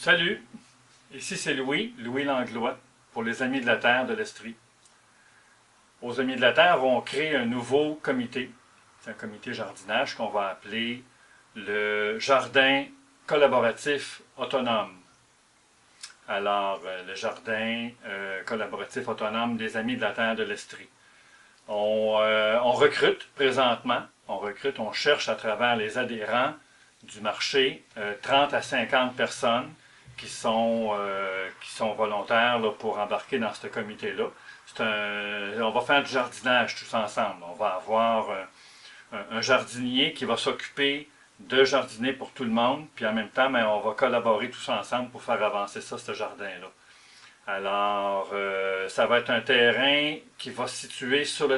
Salut, ici c'est Louis Langlois, pour les Amis de la Terre de l'Estrie. Aux Amis de la Terre, on crée un nouveau comité. C'est un comité jardinage qu'on va appeler le Jardin collaboratif autonome. Alors, le Jardin collaboratif autonome des Amis de la Terre de l'Estrie. On recrute présentement, on cherche à travers les adhérents du marché 30 à 50 personnes qui sont volontaires là, pour embarquer dans ce comité-là. On va faire du jardinage tous ensemble. On va avoir un jardinier qui va s'occuper de jardiner pour tout le monde, puis en même temps, on va collaborer tous ensemble pour faire avancer ça, ce jardin-là. Alors, ça va être un terrain qui va se situer sur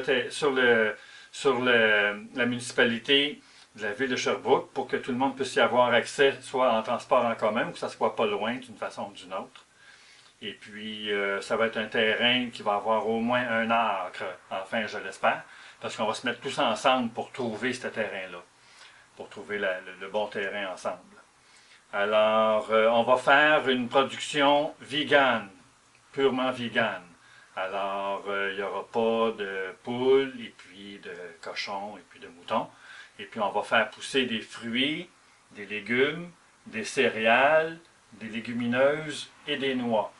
la municipalité de la ville de Sherbrooke pour que tout le monde puisse y avoir accès, soit en transport en commun ou que ça ne soit pas loin d'une façon ou d'une autre. Et puis, ça va être un terrain qui va avoir au moins un acre, enfin, je l'espère, parce qu'on va se mettre tous ensemble pour trouver ce terrain-là, pour trouver le bon terrain ensemble. Alors, on va faire une production vegan, purement vegan. Alors, il n'y aura pas de poules, et puis de cochons, et puis de moutons. Et puis, on va faire pousser des fruits, des légumes, des céréales, des légumineuses et des noix.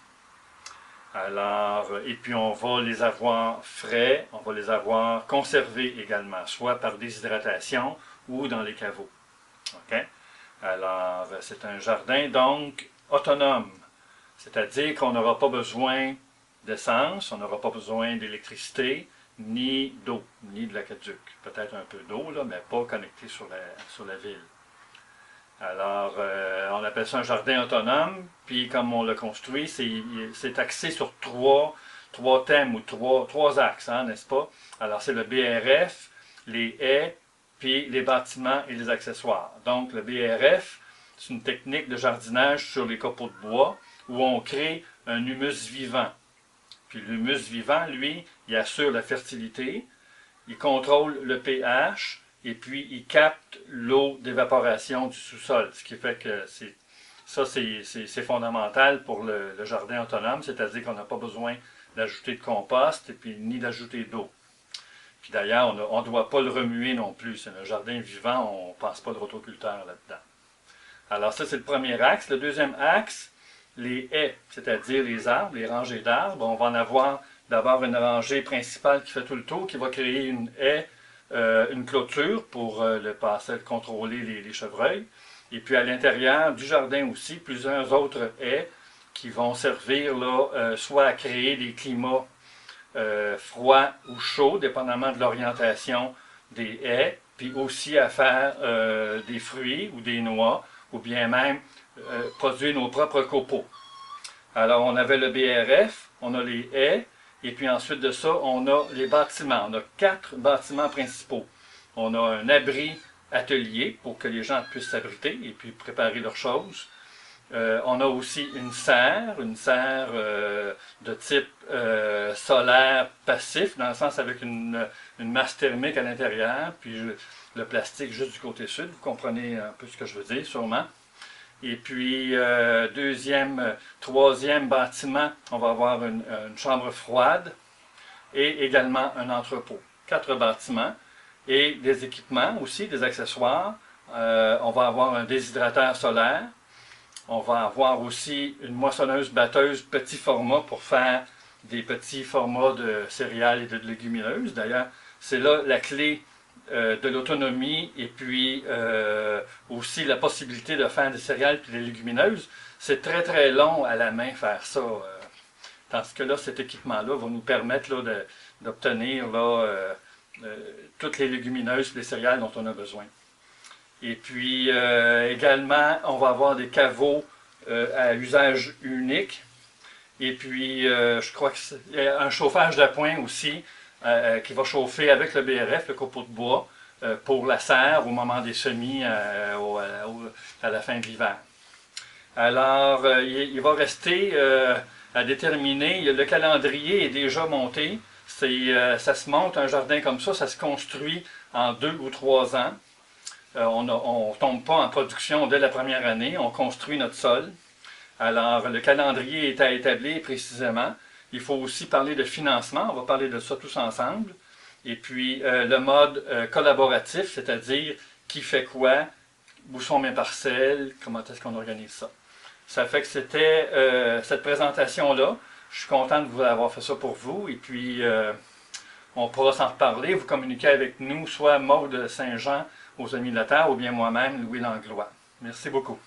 Alors, et puis, on va les avoir frais, on va les avoir conservés également, soit par déshydratation ou dans les caveaux. OK? Alors, c'est un jardin, donc, autonome. C'est-à-dire qu'on n'aura pas besoin d'essence, on n'aura pas besoin d'électricité, ni d'eau, ni de l'aqueduc. Peut-être un peu d'eau, là, mais pas connecté sur la ville. Alors, on appelle ça un jardin autonome, puis comme on l'a construit, c'est axé sur trois thèmes ou trois axes, hein, n'est-ce pas? Alors, c'est le BRF, les haies, puis les bâtiments et les accessoires. Donc, le BRF, c'est une technique de jardinage sur les copeaux de bois où on crée un humus vivant. Puis l'humus vivant, lui, il assure la fertilité, il contrôle le pH, et puis il capte l'eau d'évaporation du sous-sol. Ce qui fait que c'est fondamental pour le jardin autonome, c'est-à-dire qu'on n'a pas besoin d'ajouter de compost et puis ni d'ajouter d'eau. Puis d'ailleurs, on ne doit pas le remuer non plus. C'est un jardin vivant, on ne pense pas de rotoculteur là-dedans. Alors ça, c'est le premier axe. Le deuxième axe, les haies, c'est-à-dire les arbres, les rangées d'arbres. On va en avoir d'abord une rangée principale qui fait tout le tour, qui va créer une haie, une clôture pour contrôler les chevreuils. Et puis à l'intérieur du jardin aussi, plusieurs autres haies qui vont servir là, soit à créer des climats froids ou chauds, dépendamment de l'orientation des haies, puis aussi à faire des fruits ou des noix, ou bien même produire nos propres copeaux. Alors, on avait le BRF, on a les haies, et puis ensuite de ça, on a les bâtiments. On a 4 bâtiments principaux. On a un abri atelier pour que les gens puissent s'abriter et puis préparer leurs choses. On a aussi une serre de type solaire passif, dans le sens avec une masse thermique à l'intérieur, puis le plastique juste du côté sud. Vous comprenez un peu ce que je veux dire, sûrement. Et puis, troisième bâtiment, on va avoir une chambre froide et également un entrepôt. 4 bâtiments et des équipements aussi, des accessoires. On va avoir un déshydrateur solaire. On va avoir aussi une moissonneuse-batteuse petit format pour faire des petits formats de céréales et de légumineuses. D'ailleurs, c'est là la clé de l'autonomie et puis aussi la possibilité de faire des céréales et des légumineuses. C'est très très long à la main faire ça. Tandis que là, cet équipement-là va nous permettre d'obtenir toutes les légumineuses et les céréales dont on a besoin. Et puis également, on va avoir des caveaux à usage unique. Et puis, je crois qu'il y a un chauffage d'appoint aussi qui va chauffer avec le BRF, le copeau de bois, pour la serre au moment des semis à la fin de l'hiver. Alors, il va rester à déterminer, le calendrier est déjà monté. Ça se monte un jardin comme ça se construit en 2 ou 3 ans. On ne tombe pas en production dès la première année, on construit notre sol. Alors, le calendrier est à établir précisément. Il faut aussi parler de financement. On va parler de ça tous ensemble. Et puis, le mode collaboratif, c'est-à-dire qui fait quoi, où sont mes parcelles, comment est-ce qu'on organise ça. Ça fait que c'était cette présentation-là. Je suis content de vous avoir fait ça pour vous. Et puis, on pourra s'en reparler. Vous communiquez avec nous, soit Maude Saint-Jean aux Amis de la Terre, ou bien moi-même, Louis Langlois. Merci beaucoup.